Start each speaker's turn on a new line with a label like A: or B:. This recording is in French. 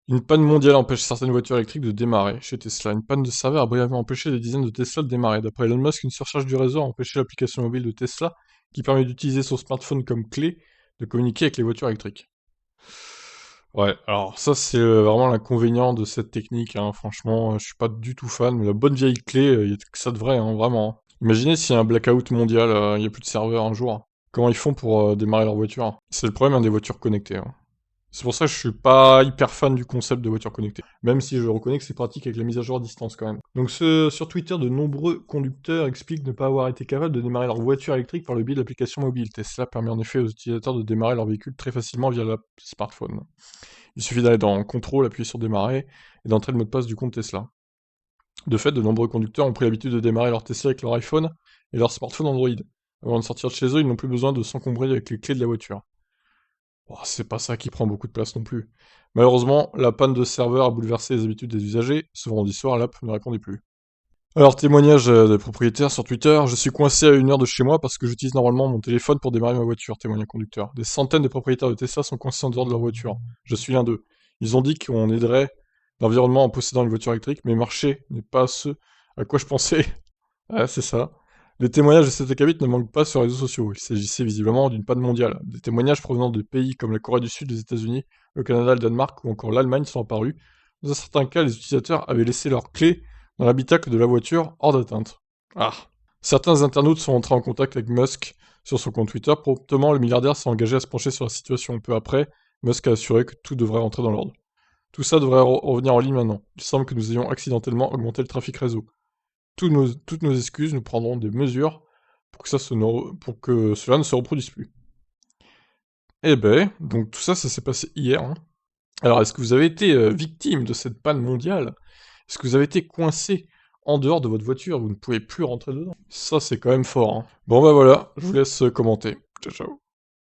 A: Une panne mondiale empêche certaines voitures électriques de démarrer. Chez Tesla, une panne de serveur a brièvement empêché des dizaines de Tesla de démarrer. D'après Elon Musk, une surcharge du réseau a empêché l'application mobile de Tesla, qui permet d'utiliser son smartphone comme clé, de communiquer avec les voitures électriques. Ouais, alors ça c'est vraiment l'inconvénient de cette technique, hein. Franchement, je suis pas du tout fan, mais la bonne vieille clé, y a que ça de vrai, hein, vraiment, hein. Imaginez s'il y a un blackout mondial, il y a plus de serveurs un jour. Comment ils font pour démarrer leur voiture? C'est le problème, hein, des voitures connectées, hein. C'est pour ça que je suis pas hyper fan du concept de voiture connectée. Même si je reconnais que c'est pratique avec la mise à jour à distance quand même. Donc sur Twitter, de nombreux conducteurs expliquent ne pas avoir été capables de démarrer leur voiture électrique par le biais de l'application mobile. Tesla permet en effet aux utilisateurs de démarrer leur véhicule très facilement via leur smartphone. Il suffit d'aller dans Contrôle, appuyer sur Démarrer, et d'entrer le mot de passe du compte Tesla. De fait, de nombreux conducteurs ont pris l'habitude de démarrer leur Tesla avec leur iPhone et leur smartphone Android. Avant de sortir de chez eux, ils n'ont plus besoin de s'encombrer avec les clés de la voiture. Oh, c'est pas ça qui prend beaucoup de place non plus. Malheureusement, la panne de serveur a bouleversé les habitudes des usagers. Ce vendredi soir, l'app ne répondait plus. Alors, témoignage des propriétaires sur Twitter, je suis coincé à 1 heure de chez moi parce que j'utilise normalement mon téléphone pour démarrer ma voiture, témoigne un conducteur. Des centaines de propriétaires de Tesla sont coincés en dehors de leur voiture. Je suis l'un d'eux. Ils ont dit qu'on aiderait l'environnement en possédant une voiture électrique, mais marcher n'est pas ce à quoi je pensais. Ouais, c'est ça. Les témoignages de cet acabit ne manquent pas sur les réseaux sociaux. Il s'agissait visiblement d'une panne mondiale. Des témoignages provenant de pays comme la Corée du Sud, les États-Unis, le Canada, le Danemark ou encore l'Allemagne sont apparus. Dans certains cas, les utilisateurs avaient laissé leurs clés dans l'habitacle de la voiture hors d'atteinte. Ah. Certains internautes sont entrés en contact avec Musk sur son compte Twitter. Promptement, le milliardaire s'est engagé à se pencher sur la situation. Peu après, Musk a assuré que tout devrait rentrer dans l'ordre. Tout ça devrait revenir en ligne maintenant. Il semble que nous ayons accidentellement augmenté le trafic réseau. Toutes nos excuses, nous prendrons des mesures pour que, pour que cela ne se reproduise plus. Eh ben, donc tout ça, ça s'est passé hier, hein. Alors, est-ce que vous avez été victime de cette panne mondiale? Est-ce que vous avez été coincé en dehors de votre voiture? Vous ne pouvez plus rentrer dedans? Ça, c'est quand même fort, hein. Bon, bah voilà, je vous laisse commenter. Ciao, ciao.